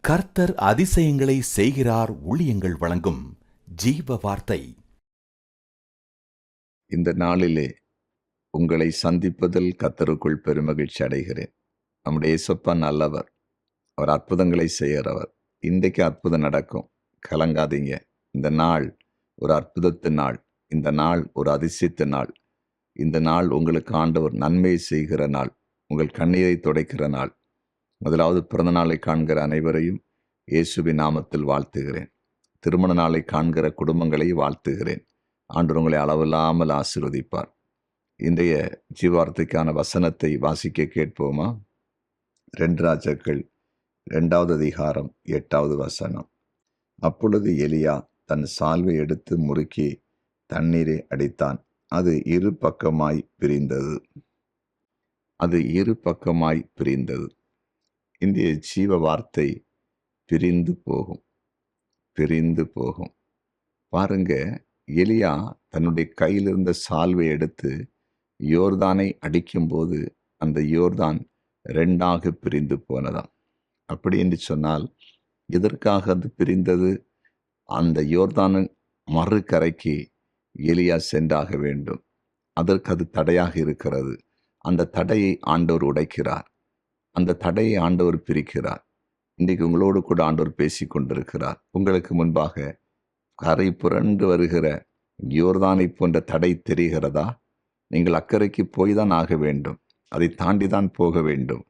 கர்த்தர் அதிசயங்களை செய்கிறார். ஊழியங்கள் வழங்கும் ஜீவ வார்த்தை. இந்த நாளிலே உங்களை சந்திப்பதில் கர்த்தருக்குள் பெருமகிழ்ச்சி அடைகிறேன். நம்முடைய இயேசப்பா நல்லவர், அவர் அற்புதங்களை செய்கிறவர். இன்றைக்கு அற்புதம் நடக்கும், கலங்காதீங்க. இந்த நாள் ஒரு அற்புதத்தின் நாள், இந்த நாள் ஒரு அதிசயத்தின் நாள், இந்த நாள் உங்களுக்கு ஆண்டவர் நன்மை செய்கிற நாள், உங்கள் கண்ணீரை துடைக்கிற நாள். முதலாவது பிறந்த நாளை காண்கிற அனைவரையும் இயேசுவின் நாமத்தில் வாழ்த்துகிறேன். திருமண நாளை காண்கிற குடும்பங்களை வாழ்த்துகிறேன். ஆண்டவர் உங்களை அளவில்லாமல் ஆசீர்வதிப்பார். இன்றைய ஜீவார்த்தைக்கான வசனத்தை வாசிக்க கேட்போமா? 2 ராஜாக்கள் 2வது அதிகாரம் 8வது வசனம். அப்பொழுது எலியா தன் சால்வை எடுத்து முறுக்கி தண்ணீரை அடித்தான். அது இரு பக்கமாய் பிரிந்தது. இன்றைய ஜீவ வார்த்தை பிரிந்து போகும். பாருங்க, எலியா தன்னுடைய கையில் இருந்த சால்வை எடுத்து யோர்தானை அடிக்கும்போது அந்த யோர்தான் 2ஆக பிரிந்து போனதாம். அப்படி என்று சொன்னால் எதற்காக அது பிரிந்தது? அந்த யோர்தானின் மறுகரைக்கு எலியா சென்றாக வேண்டும். அதற்கு அது தடையாக இருக்கிறது. அந்த தடையை ஆண்டவர் உடைக்கிறார். அந்த தடையை ஆண்டவர் பிரிக்கிறார். இன்றைக்கு உங்களோடு கூட ஆண்டவர் பேசி கொண்டிருக்கிறார். உங்களுக்கு முன்பாக கரை புரண்டு வருகிற யோர்தானை போன்ற தடை தெரிகிறதா? நீங்கள் அக்கறைக்கு போய் தான் ஆக வேண்டும். அதை தாண்டி தான் போக வேண்டும்.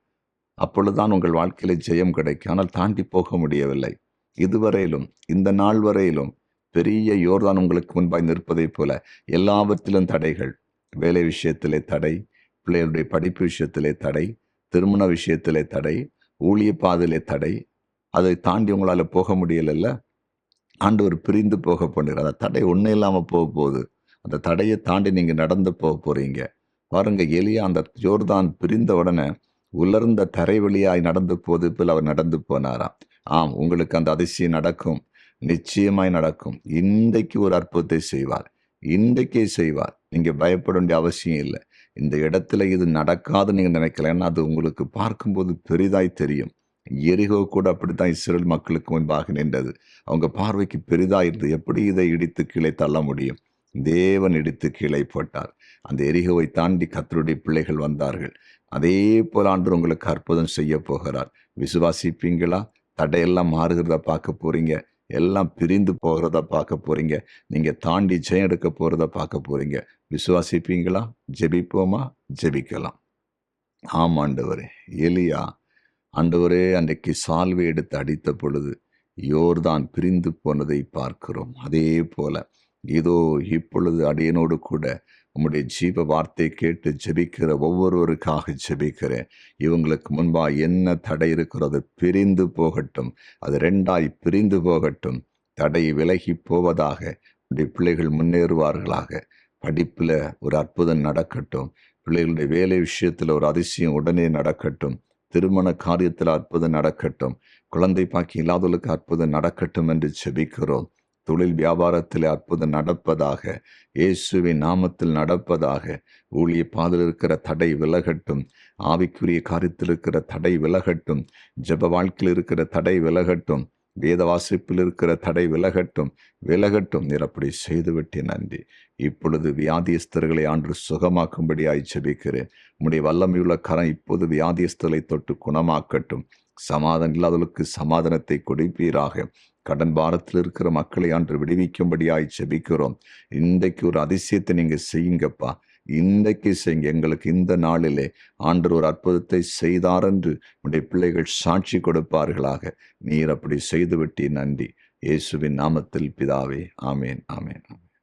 அப்பொழுதுதான் உங்கள் வாழ்க்கையில ஜெயம் கிடைக்கும். ஆனால் தாண்டி போக முடியவில்லை. இதுவரையிலும், இந்த நாள் வரையிலும் பெரிய யோர்தான் உங்களுக்கு முன்பாய் நிற்பதைப் போல எல்லாவற்றிலும் தடைகள். வேலை விஷயத்திலே தடை, பிள்ளைகளுடைய படிப்பு விஷயத்திலே தடை, திருமண விஷயத்திலே தடை, ஊழிய பாதையிலே தடை. அதை தாண்டி உங்களால் போக முடியலைல்ல. ஆண்டவர் பிரிந்து போக பண்ணுறார். அந்த தடை ஒன்றும் இல்லாமல் போக போகுது. அந்த தடையை தாண்டி நீங்கள் நடந்து போக போகிறீங்க. பாருங்க, எலியா அந்த யோர்தான் பிரிந்த உடனே உலர்ந்த தரை வழியாய் நடந்து போது போல் அவர் நடந்து போனாராம். ஆம், உங்களுக்கு அந்த அதிசயம் நடக்கும், நிச்சயமாய் நடக்கும். இன்றைக்கு ஒரு அற்புதத்தை செய்வார், இன்றைக்கே செய்வார். நீங்கள் பயப்பட வேண்டிய அவசியம் இல்லை. இந்த இடத்துல இது நடக்காதுன்னு நீங்கள் நினைக்கல. ஏன்னா அது உங்களுக்கு பார்க்கும்போது பெரிதாய் தெரியும். எரிகோ கூட அப்படித்தான் இஸ்ரேல் மக்களுக்கு முன்பாக நின்றது. அவங்க பார்வைக்கு பெரிதாய் இருந்தது. எப்படி இதை இடித்து கீழே தள்ள முடியும்? தேவன் இடித்து கீழே போட்டார். அந்த எரிகோவை தாண்டி கர்த்தருடைய பிள்ளைகள் வந்தார்கள். அதே போல ஆண்டவர் உங்களுக்கு அற்புதம் செய்ய போகிறார். விசுவாசிப்பீங்களா? தடையெல்லாம் மாறுகிறத பார்க்க போறீங்க. எல்லாம் பிரிந்து போகிறத பார்க்க போறீங்க. நீங்க தாண்டி ஜெயம் எடுக்க போறத பார்க்க போறீங்க. விசுவாசிப்பீங்களா? ஜெபிப்போமா? ஜெபிக்கலாம். ஆம் ஆண்டவரே. எலியா ஆண்டவரே அன்றைக்கு சால்வை எடுத்து அடித்த பொழுது யோர்தான் பிரிந்து போனதை பார்க்கிறோம். அதே போல இதோ இப்பொழுது அடியனோடு கூட உம்முடைய ஜீவ வார்த்தை கேட்டு ஜெபிக்கிற ஒவ்வொருவருக்காக ஜெபிக்கிறேன். இவங்களுக்கு முன்பா என்ன தடை இருக்கிறது பிரிந்து போகட்டும். அது 2ஆய் பிரிந்து போகட்டும். தடை விலகி போவதாக. உடைய பிள்ளைகள் முன்னேறுவார்களாக. படிப்பில் ஒரு அற்புதம் நடக்கட்டும். பிள்ளைகளுடைய வேலை விஷயத்தில் ஒரு அதிசயம் உடனே நடக்கட்டும். திருமண காரியத்தில் அற்புதம் நடக்கட்டும். குழந்தை பாக்கி இல்லாதவர்களுக்கு அற்புதம் நடக்கட்டும் என்று ஜெபிக்கிறோம். தொழில் வியாபாரத்தில் அற்புதம் நடப்பதாக. இயேசுவின் நாமத்தில் நடப்பதாக. ஊழிய பாதையில் இருக்கிற தடை விலகட்டும். ஆவிக்குரிய காரியத்தில் இருக்கிற தடை விலகட்டும். ஜெப வாழ்க்கையில் இருக்கிற தடை விலகட்டும். வேத வாசிப்பில் இருக்கிற தடை விலகட்டும். நீர் அப்படி செய்துவிட்டு நன்றி. இப்பொழுது வியாதியஸ்தர்களை ஆண்டு சுகமாக்கும்படியாய் ஜெபிக்கிறேன். உம்முடைய வல்லமையுள்ள கரம் இப்போது வியாதியஸ்தர்களை தொட்டு குணமாக்கட்டும். சமாதானம் இல்லாதவர்களுக்கு சமாதானத்தை கொடுப்பீராக. கடன் பாரத்தில் இருக்கிற மக்களை ஆண்டு விடுவிக்கும்படியாய் ஜெபிக்கிறோம். இன்றைக்கு ஒரு அதிசயத்தை நீங்க செய்யுங்கப்பா. இன்றைக்கு செய்யுங்க. எங்களுக்கு இந்த நாளிலே ஆண்டவர் ஒரு அற்புதத்தை செய்தார் என்று உடைய பிள்ளைகள் சாட்சி கொடுப்பார்களாக. நீர் அப்படி செய்துவிட்டீர். நன்றி. இயேசுவின் நாமத்தில் பிதாவே. ஆமேன், ஆமேன், ஆமேன்.